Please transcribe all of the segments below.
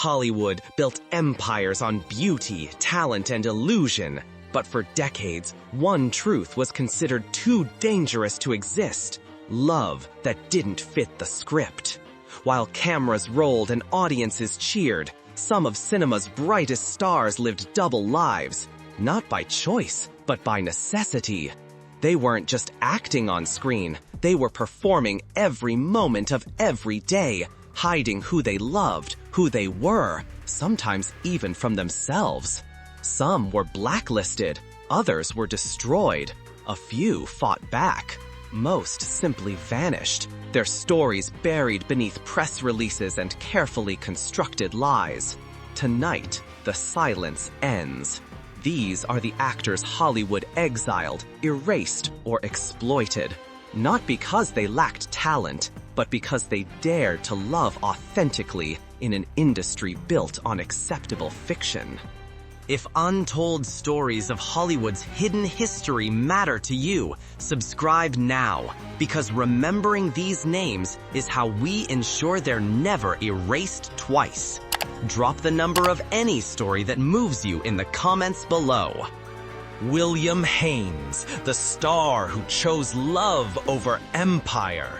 Hollywood built empires on beauty, talent, and illusion. But for decades, one truth was considered too dangerous to exist: love that didn't fit the script. While cameras rolled and audiences cheered, some of cinema's brightest stars lived double lives, not by choice, but by necessity. They weren't just acting on screen, they were performing every moment of every day, hiding who they loved, who they were, sometimes even from themselves. Some were blacklisted, others were destroyed, a few fought back. Most simply vanished, their stories buried beneath press releases and carefully constructed lies. Tonight, the silence ends. These are the actors Hollywood exiled, erased, or exploited. Not because they lacked talent, but because they dared to love authentically in an industry built on acceptable fiction. If untold stories of Hollywood's hidden history matter to you, subscribe now, because remembering these names is how we ensure they're never erased twice. Drop the number of any story that moves you in the comments below. William Haines, the star who chose love over empire.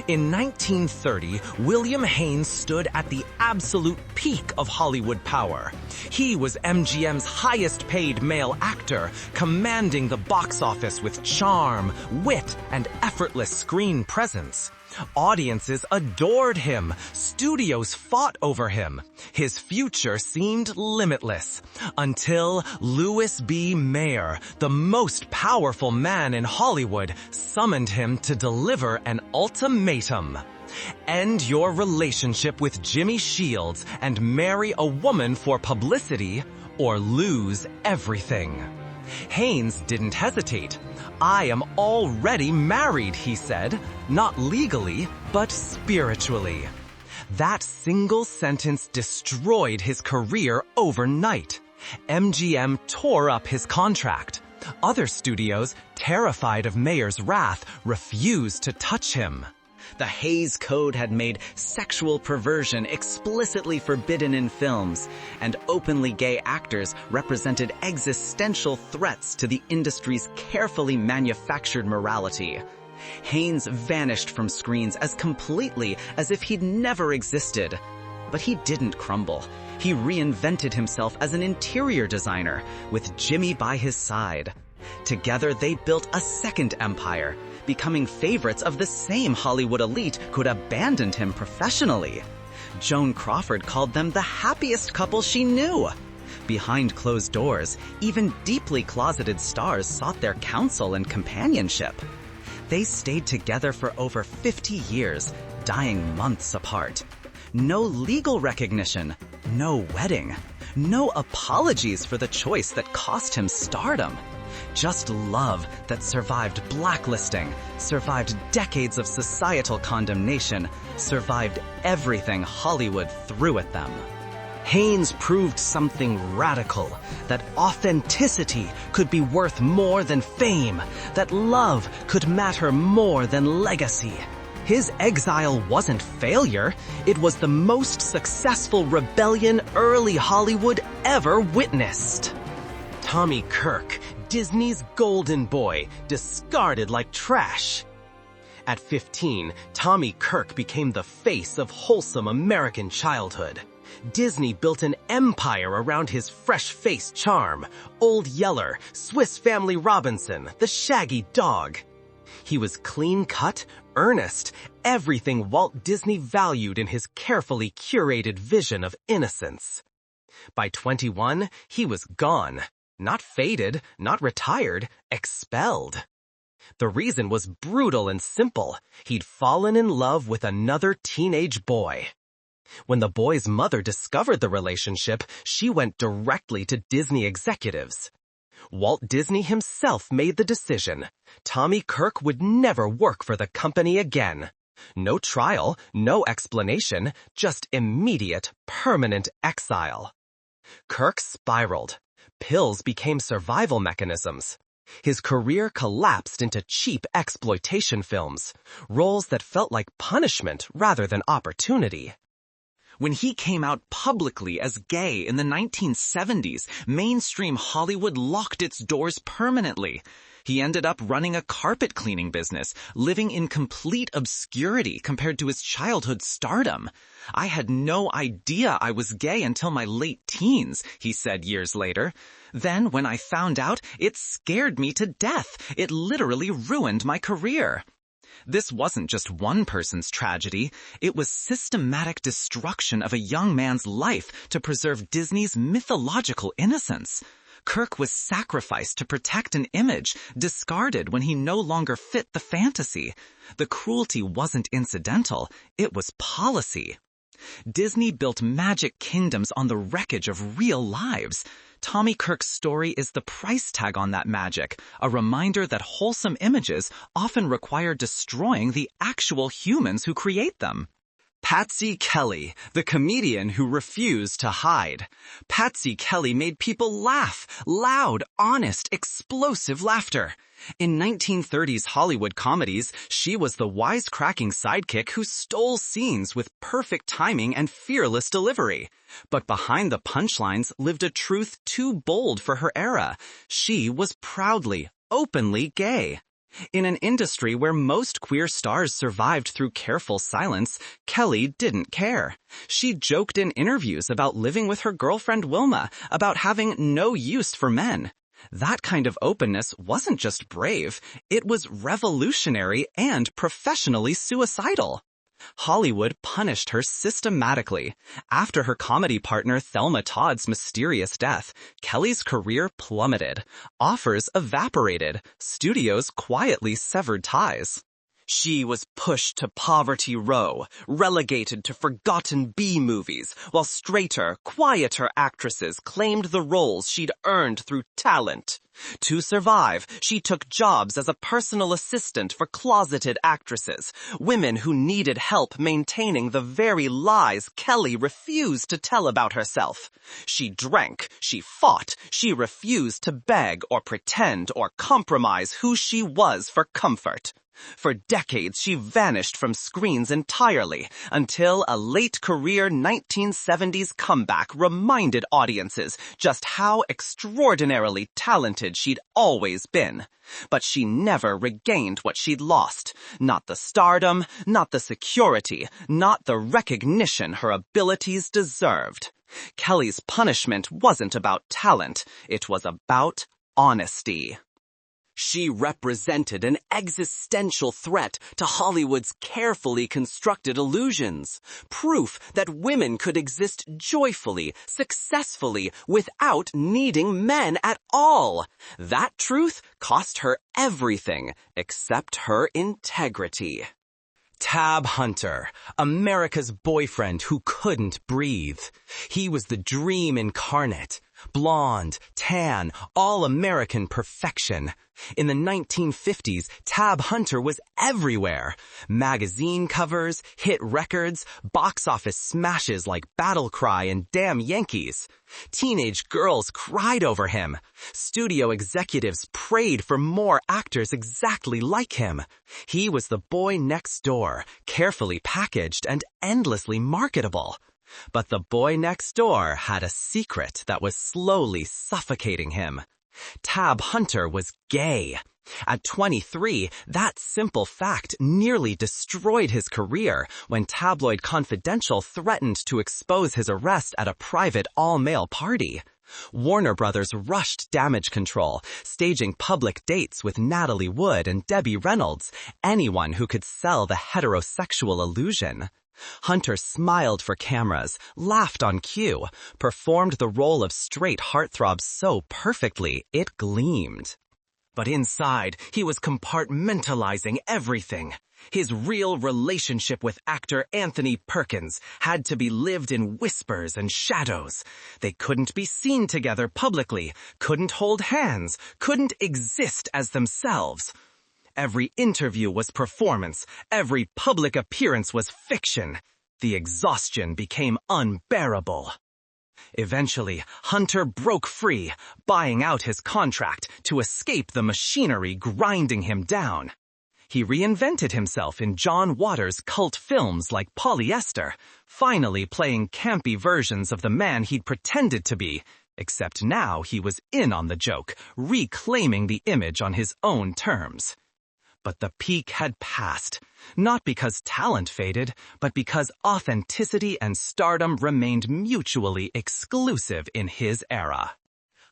In 1930, William Haines stood at the absolute peak of Hollywood power. He was MGM's highest-paid male actor, commanding the box office with charm, wit, and effortless screen presence. Audiences adored him. Studios fought over him. His future seemed limitless. Until Louis B. Mayer, the most powerful man in Hollywood, summoned him to deliver an ultimatum. End your relationship with Jimmy Shields and marry a woman for publicity, or lose everything. Haines didn't hesitate. "I am already married," he said, not legally, but spiritually. That single sentence destroyed his career overnight. MGM tore up his contract. Other studios, terrified of Mayer's wrath, refused to touch him. The Hays Code had made sexual perversion explicitly forbidden in films, and openly gay actors represented existential threats to the industry's carefully manufactured morality. Haines vanished from screens as completely as if he'd never existed. But he didn't crumble. He reinvented himself as an interior designer, with Jimmy by his side. Together they built a second empire, becoming favorites of the same Hollywood elite who'd abandoned him professionally. Joan Crawford called them the happiest couple she knew. Behind closed doors, even deeply closeted stars sought their counsel and companionship. They stayed together for over 50 years, dying months apart. No legal recognition, no wedding, no apologies for the choice that cost him stardom. Just love that survived blacklisting, survived decades of societal condemnation, survived everything Hollywood threw at them. Haines proved something radical, that authenticity could be worth more than fame, that love could matter more than legacy. His exile wasn't failure, it was the most successful rebellion early Hollywood ever witnessed. Tommy Kirk, Disney's golden boy, discarded like trash. At 15, Tommy Kirk became the face of wholesome American childhood. Disney built an empire around his fresh-faced charm. Old Yeller, Swiss Family Robinson, the shaggy dog. He was clean-cut, earnest, everything Walt Disney valued in his carefully curated vision of innocence. By 21, he was gone. Not faded, not retired, expelled. The reason was brutal and simple. He'd fallen in love with another teenage boy. When the boy's mother discovered the relationship, she went directly to Disney executives. Walt Disney himself made the decision. Tommy Kirk would never work for the company again. No trial, no explanation, just immediate, permanent exile. Kirk spiraled. Pills became survival mechanisms. His career collapsed into cheap exploitation films, roles that felt like punishment rather than opportunity. When he came out publicly as gay in the 1970s, mainstream Hollywood locked its doors permanently. He ended up running a carpet cleaning business, living in complete obscurity compared to his childhood stardom. "I had no idea I was gay until my late teens," he said years later. "Then, when I found out, it scared me to death. It literally ruined my career." This wasn't just one person's tragedy. It was systematic destruction of a young man's life to preserve Disney's mythological innocence. Kirk was sacrificed to protect an image, discarded when he no longer fit the fantasy. The cruelty wasn't incidental, it was policy. Disney built magic kingdoms on the wreckage of real lives. Tommy Kirk's story is the price tag on that magic, a reminder that wholesome images often require destroying the actual humans who create them. Patsy Kelly, the comedian who refused to hide. Patsy Kelly made people laugh, loud, honest, explosive laughter. In 1930s Hollywood comedies, she was the wisecracking sidekick who stole scenes with perfect timing and fearless delivery. But behind the punchlines lived a truth too bold for her era. She was proudly, openly gay. In an industry where most queer stars survived through careful silence, Kelly didn't care. She joked in interviews about living with her girlfriend Wilma, about having no use for men. That kind of openness wasn't just brave, it was revolutionary and professionally suicidal. Hollywood punished her systematically. After her comedy partner Thelma Todd's mysterious death, Kelly's career plummeted. Offers evaporated. Studios quietly severed ties. She was pushed to Poverty Row, relegated to forgotten B-movies, while straighter, quieter actresses claimed the roles she'd earned through talent. To survive, she took jobs as a personal assistant for closeted actresses, women who needed help maintaining the very lies Kelly refused to tell about herself. She drank, she fought, she refused to beg or pretend or compromise who she was for comfort. For decades, she vanished from screens entirely, until a late-career 1970s comeback reminded audiences just how extraordinarily talented she'd always been. But she never regained what she'd lost. Not the stardom, not the security, not the recognition her abilities deserved. Kelly's punishment wasn't about talent, it was about honesty. She represented an existential threat to Hollywood's carefully constructed illusions, proof that women could exist joyfully, successfully, without needing men at all. That truth cost her everything except her integrity. Tab Hunter, America's boyfriend who couldn't breathe. He was the dream incarnate. Blonde, tan, all-American perfection. In the 1950s, Tab Hunter was everywhere. Magazine covers, hit records, box office smashes like Battle Cry and Damn Yankees. Teenage girls cried over him. Studio executives prayed for more actors exactly like him. He was the boy next door, carefully packaged and endlessly marketable. But the boy next door had a secret that was slowly suffocating him. Tab Hunter was gay. At 23, that simple fact nearly destroyed his career when Tabloid Confidential threatened to expose his arrest at a private all-male party. Warner Brothers rushed damage control, staging public dates with Natalie Wood and Debbie Reynolds, anyone who could sell the heterosexual illusion. Hunter smiled for cameras, laughed on cue, performed the role of straight heartthrob so perfectly it gleamed. But inside, he was compartmentalizing everything. His real relationship with actor Anthony Perkins had to be lived in whispers and shadows. They couldn't be seen together publicly, couldn't hold hands, couldn't exist as themselves. Every interview was performance. Every public appearance was fiction. The exhaustion became unbearable. Eventually, Hunter broke free, buying out his contract to escape the machinery grinding him down. He reinvented himself in John Waters' cult films like Polyester, finally playing campy versions of the man he'd pretended to be, except now he was in on the joke, reclaiming the image on his own terms. But the peak had passed, not because talent faded, but because authenticity and stardom remained mutually exclusive in his era.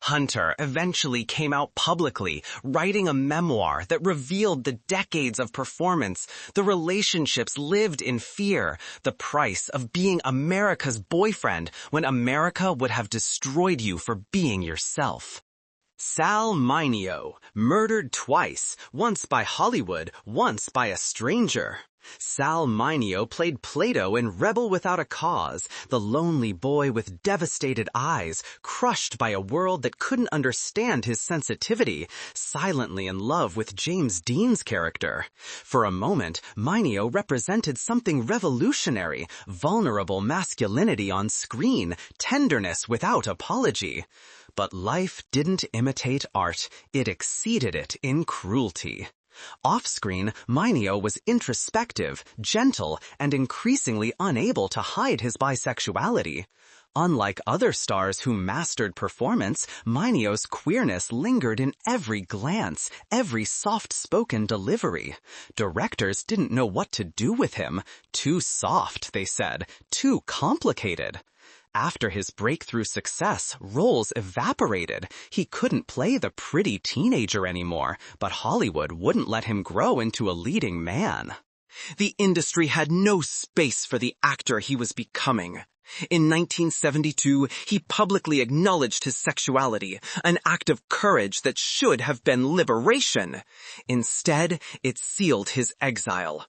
Hunter eventually came out publicly, writing a memoir that revealed the decades of performance, the relationships lived in fear, the price of being America's boyfriend when America would have destroyed you for being yourself. Sal Mineo, murdered twice, once by Hollywood, once by a stranger. Sal Mineo played Plato in Rebel Without a Cause, the lonely boy with devastated eyes, crushed by a world that couldn't understand his sensitivity, silently in love with James Dean's character. For a moment, Mineo represented something revolutionary, vulnerable masculinity on screen, tenderness without apology. But life didn't imitate art, it exceeded it in cruelty. Off-screen, Mineo was introspective, gentle, and increasingly unable to hide his bisexuality. Unlike other stars who mastered performance, Mineo's queerness lingered in every glance, every soft-spoken delivery. Directors didn't know what to do with him. Too soft, they said. Too complicated. After his breakthrough success, roles evaporated. He couldn't play the pretty teenager anymore, but Hollywood wouldn't let him grow into a leading man. The industry had no space for the actor he was becoming. In 1972, he publicly acknowledged his sexuality, an act of courage that should have been liberation. Instead, it sealed his exile.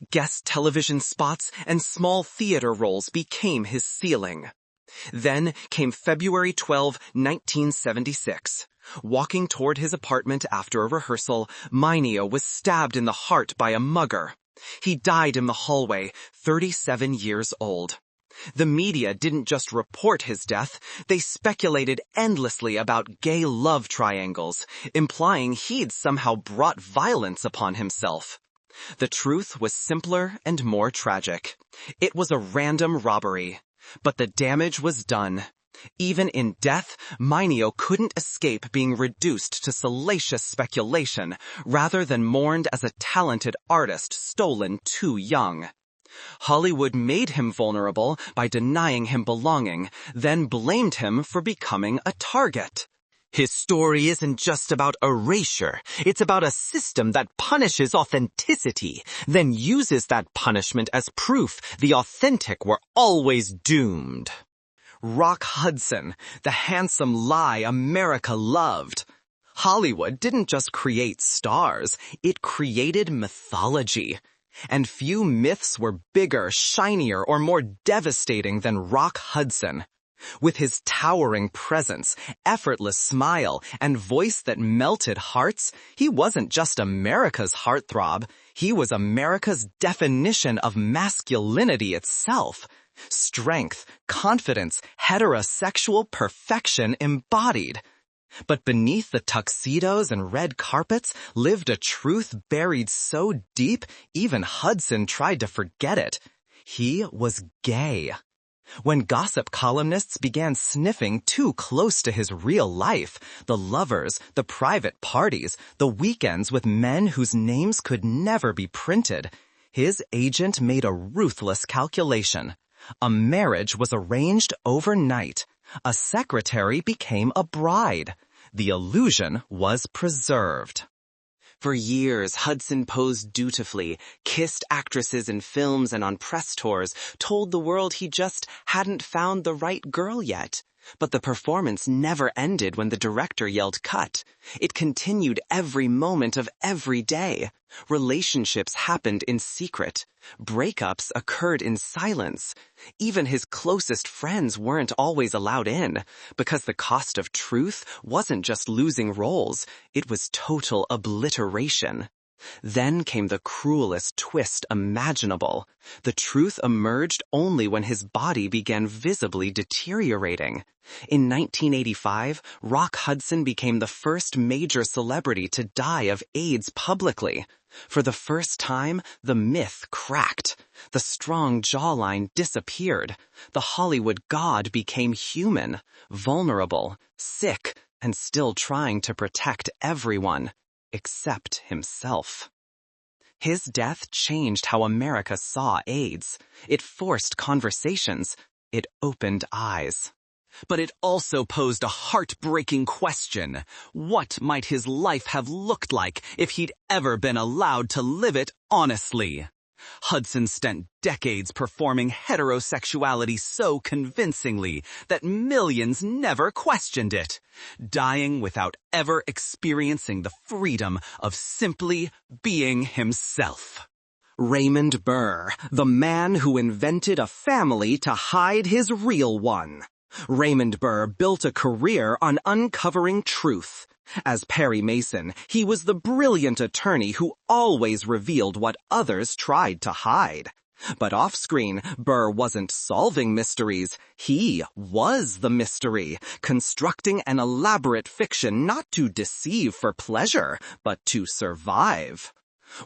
Guest television spots and small theater roles became his ceiling. Then came February 12, 1976. Walking toward his apartment after a rehearsal, Mineo was stabbed in the heart by a mugger. He died in the hallway, 37 years old. The media didn't just report his death, they speculated endlessly about gay love triangles, implying he'd somehow brought violence upon himself. The truth was simpler and more tragic. It was a random robbery. But the damage was done. Even in death, Mineo couldn't escape being reduced to salacious speculation, rather than mourned as a talented artist stolen too young. Hollywood made him vulnerable by denying him belonging, then blamed him for becoming a target. His story isn't just about erasure, it's about a system that punishes authenticity, then uses that punishment as proof the authentic were always doomed. Rock Hudson, the handsome lie America loved. Hollywood didn't just create stars, it created mythology. And few myths were bigger, shinier, or more devastating than Rock Hudson. With his towering presence, effortless smile, and voice that melted hearts, he wasn't just America's heartthrob, he was America's definition of masculinity itself. Strength, confidence, heterosexual perfection embodied. But beneath the tuxedos and red carpets lived a truth buried so deep, even Hudson tried to forget it. He was gay. When gossip columnists began sniffing too close to his real life, the lovers, the private parties, the weekends with men whose names could never be printed, his agent made a ruthless calculation. A marriage was arranged overnight. A secretary became a bride. The illusion was preserved. For years, Hudson posed dutifully, kissed actresses in films and on press tours, told the world he just hadn't found the right girl yet. But the performance never ended when the director yelled cut. It continued every moment of every day. Relationships happened in secret. Breakups occurred in silence. Even his closest friends weren't always allowed in, because the cost of truth wasn't just losing roles, it was total obliteration. Then came the cruelest twist imaginable. The truth emerged only when his body began visibly deteriorating. In 1985, Rock Hudson became the first major celebrity to die of AIDS publicly. For the first time, the myth cracked. The strong jawline disappeared. The Hollywood god became human, vulnerable, sick, and still trying to protect everyone, except himself. His death changed how America saw AIDS. It forced conversations. It opened eyes. But it also posed a heartbreaking question. What might his life have looked like if he'd ever been allowed to live it honestly? Hudson spent decades performing heterosexuality so convincingly that millions never questioned it, dying without ever experiencing the freedom of simply being himself. Raymond Burr, the man who invented a family to hide his real one. Raymond Burr built a career on uncovering truth. As Perry Mason, he was the brilliant attorney who always revealed what others tried to hide. But off-screen, Burr wasn't solving mysteries. He was the mystery, constructing an elaborate fiction not to deceive for pleasure, but to survive.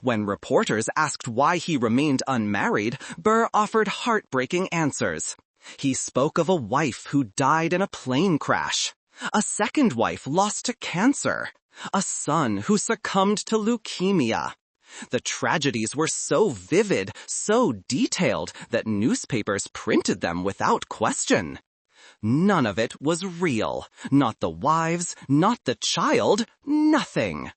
When reporters asked why he remained unmarried, Burr offered heartbreaking answers. He spoke of a wife who died in a plane crash, a second wife lost to cancer, a son who succumbed to leukemia. The tragedies were so vivid, so detailed, that newspapers printed them without question. None of it was real. Not the wives, not the child, nothing.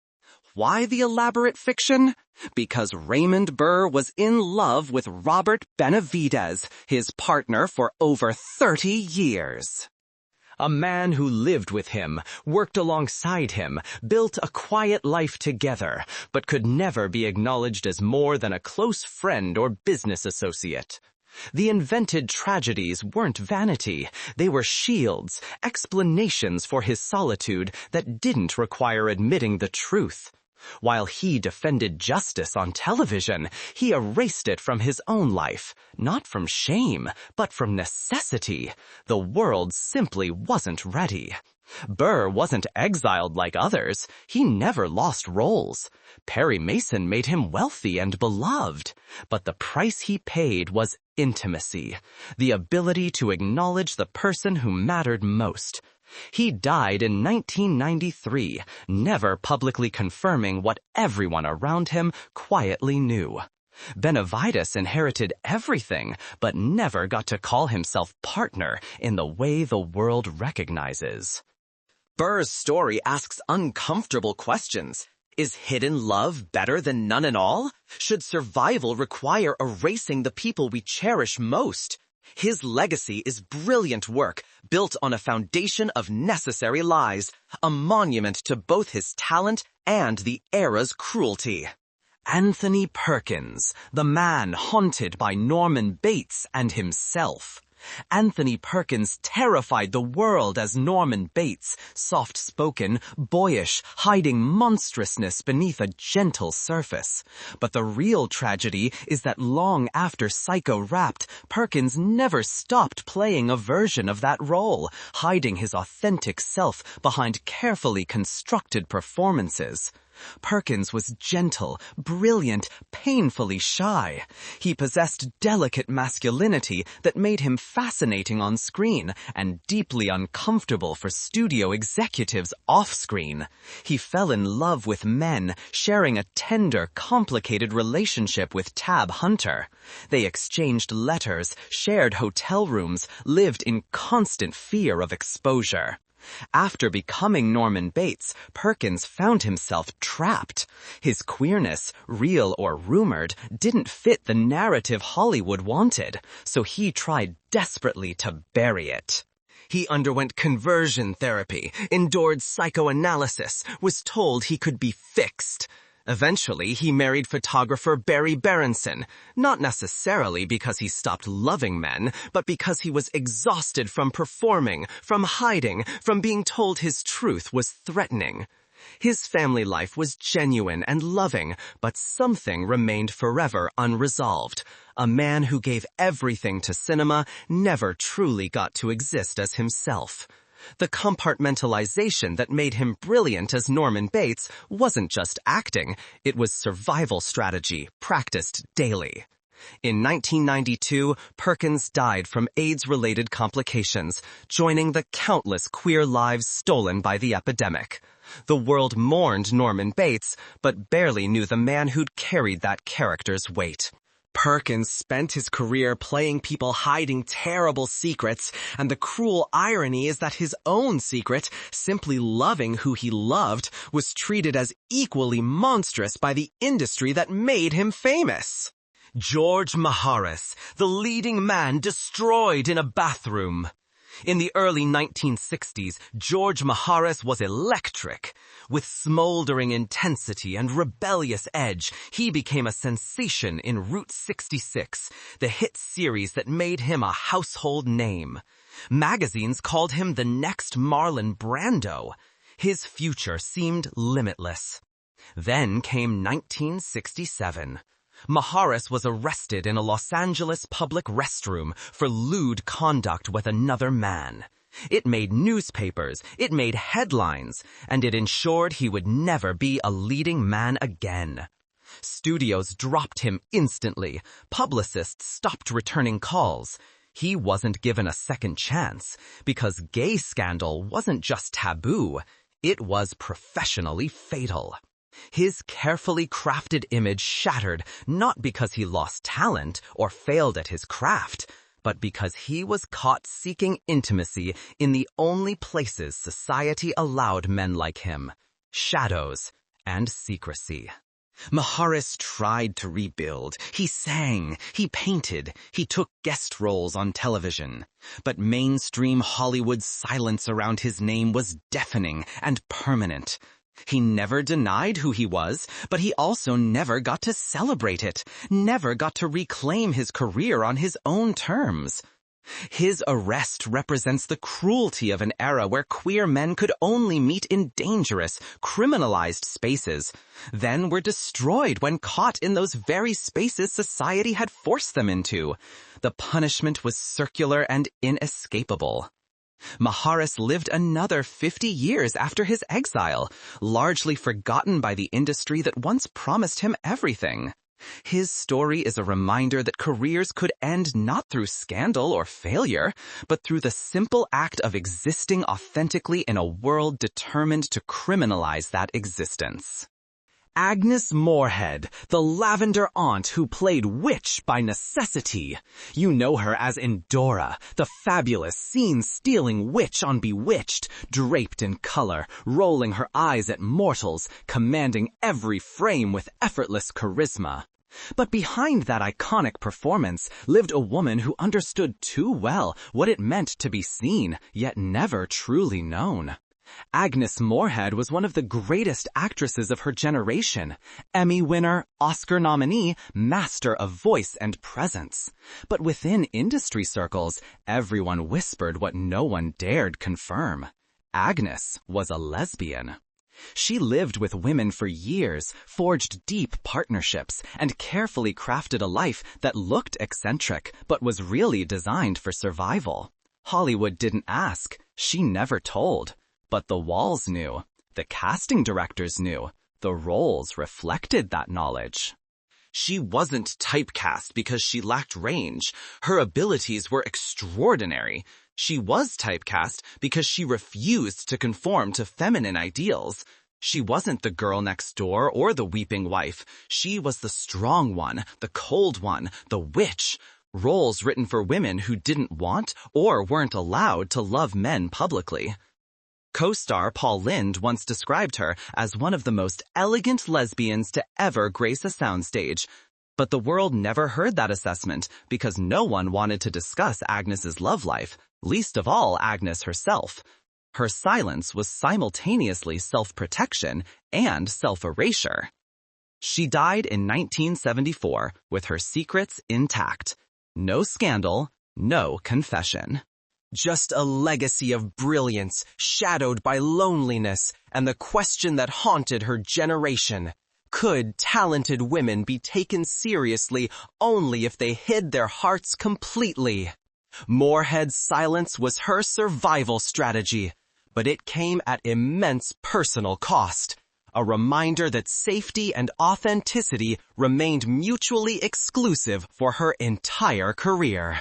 Why the elaborate fiction? Because Raymond Burr was in love with Robert Benavidez, his partner for over 30 years. A man who lived with him, worked alongside him, built a quiet life together, but could never be acknowledged as more than a close friend or business associate. The invented tragedies weren't vanity. They were shields, explanations for his solitude that didn't require admitting the truth. While he defended justice on television, he erased it from his own life, not from shame, but from necessity. The world simply wasn't ready. Burr wasn't exiled like others. He never lost roles. Perry Mason made him wealthy and beloved. But the price he paid was intimacy, the ability to acknowledge the person who mattered most. He died in 1993, never publicly confirming what everyone around him quietly knew. Benavidez inherited everything, but never got to call himself partner in the way the world recognizes. Burr's story asks uncomfortable questions. Is hidden love better than none at all? Should survival require erasing the people we cherish most? His legacy is brilliant work, built on a foundation of necessary lies, a monument to both his talent and the era's cruelty. Anthony Perkins, the man haunted by Norman Bates and himself. Anthony Perkins terrified the world as Norman Bates, soft-spoken, boyish, hiding monstrousness beneath a gentle surface. But the real tragedy is that long after Psycho wrapped, Perkins never stopped playing a version of that role, hiding his authentic self behind carefully constructed performances. Perkins was gentle, brilliant, painfully shy. He possessed delicate masculinity that made him fascinating on screen and deeply uncomfortable for studio executives off-screen. He fell in love with men, sharing a tender, complicated relationship with Tab Hunter. They exchanged letters, shared hotel rooms, lived in constant fear of exposure. After becoming Norman Bates, Perkins found himself trapped. His queerness, real or rumored, didn't fit the narrative Hollywood wanted, so he tried desperately to bury it. He underwent conversion therapy, endured psychoanalysis, was told he could be fixed. Eventually, he married photographer Barry Berenson, not necessarily because he stopped loving men, but because he was exhausted from performing, from hiding, from being told his truth was threatening. His family life was genuine and loving, but something remained forever unresolved. A man who gave everything to cinema never truly got to exist as himself. The compartmentalization that made him brilliant as Norman Bates wasn't just acting, it was survival strategy practiced daily. In 1992, Perkins died from AIDS-related complications, joining the countless queer lives stolen by the epidemic. The world mourned Norman Bates, but barely knew the man who'd carried that character's weight. Perkins spent his career playing people hiding terrible secrets, and the cruel irony is that his own secret, simply loving who he loved, was treated as equally monstrous by the industry that made him famous. George Maharis, the leading man destroyed in a bathroom. In the early 1960s, George Maharis was electric. With smoldering intensity and rebellious edge, he became a sensation in Route 66, the hit series that made him a household name. Magazines called him the next Marlon Brando. His future seemed limitless. Then came 1967. Maharis was arrested in a Los Angeles public restroom for lewd conduct with another man. It made newspapers, it made headlines, and it ensured he would never be a leading man again. Studios dropped him instantly. Publicists stopped returning calls. He wasn't given a second chance, because gay scandal wasn't just taboo, it was professionally fatal. His carefully crafted image shattered not because he lost talent or failed at his craft, but because he was caught seeking intimacy in the only places society allowed men like him: shadows and secrecy. Maharis tried to rebuild. He sang, he painted, he took guest roles on television. But mainstream Hollywood's silence around his name was deafening and permanent. He never denied who he was, but he also never got to celebrate it, never got to reclaim his career on his own terms. His arrest represents the cruelty of an era where queer men could only meet in dangerous, criminalized spaces, then were destroyed when caught in those very spaces society had forced them into. The punishment was circular and inescapable. Maharis lived another 50 years after his exile, largely forgotten by the industry that once promised him everything. His story is a reminder that careers could end not through scandal or failure, but through the simple act of existing authentically in a world determined to criminalize that existence. Agnes Moorehead, the lavender aunt who played witch by necessity. You know her as Endora, the fabulous scene-stealing witch on Bewitched, draped in color, rolling her eyes at mortals, commanding every frame with effortless charisma. But behind that iconic performance lived a woman who understood too well what it meant to be seen, yet never truly known. Agnes Moorehead was one of the greatest actresses of her generation, Emmy winner, Oscar nominee, master of voice and presence. But within industry circles, everyone whispered what no one dared confirm. Agnes was a lesbian. She lived with women for years, forged deep partnerships, and carefully crafted a life that looked eccentric, but was really designed for survival. Hollywood didn't ask, she never told. But the walls knew, the casting directors knew, the roles reflected that knowledge. She wasn't typecast because she lacked range. Her abilities were extraordinary. She was typecast because she refused to conform to feminine ideals. She wasn't the girl next door or the weeping wife. She was the strong one, the cold one, the witch. Roles written for women who didn't want or weren't allowed to love men publicly. Co-star Paul Lynde once described her as one of the most elegant lesbians to ever grace a soundstage. But the world never heard that assessment because no one wanted to discuss Agnes's love life, least of all Agnes herself. Her silence was simultaneously self-protection and self-erasure. She died in 1974 with her secrets intact. No scandal, no confession. just a legacy of brilliance shadowed by loneliness and the question that haunted her generation. Could talented women be taken seriously only if they hid their hearts completely? Moorehead's silence was her survival strategy, but it came at immense personal cost. A reminder that safety and authenticity remained mutually exclusive for her entire career.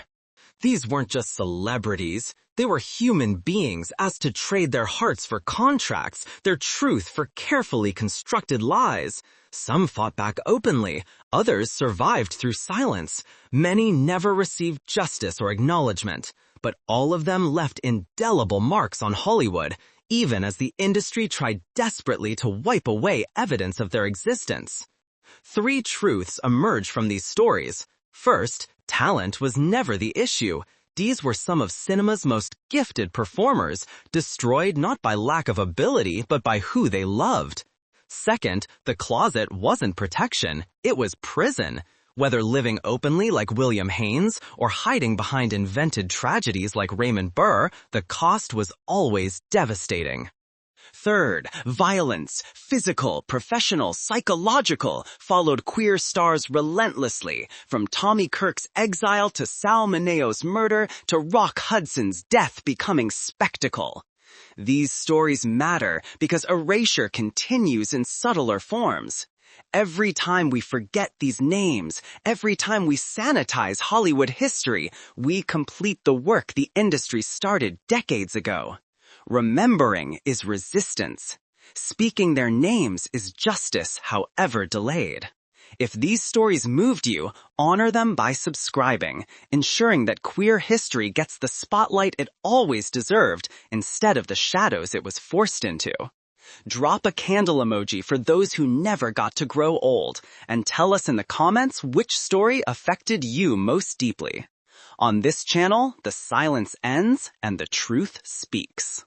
These weren't just celebrities. They were human beings asked to trade their hearts for contracts, their truth for carefully constructed lies. Some fought back openly. Others survived through silence. Many never received justice or acknowledgement, but all of them left indelible marks on Hollywood, even as the industry tried desperately to wipe away evidence of their existence. 3 truths emerge from these stories. First, talent was never the issue. These were some of cinema's most gifted performers, destroyed not by lack of ability, but by who they loved. Second, the closet wasn't protection, it was prison. Whether living openly like William Haines or hiding behind invented tragedies like Raymond Burr, the cost was always devastating. Third, violence, physical, professional, psychological, followed queer stars relentlessly, from Tommy Kirk's Exiled to Sal Mineo's murder to Rock Hudson's death becoming spectacle. These stories matter because erasure continues in subtler forms. Every time we forget these names, every time we sanitize Hollywood history, we complete the work the industry started decades ago. Remembering is resistance. Speaking their names is justice, however delayed. If these stories moved you, honor them by subscribing, ensuring that queer history gets the spotlight it always deserved instead of the shadows it was forced into. Drop a candle emoji for those who never got to grow old, and tell us in the comments which story affected you most deeply. On this channel, the silence ends and the truth speaks.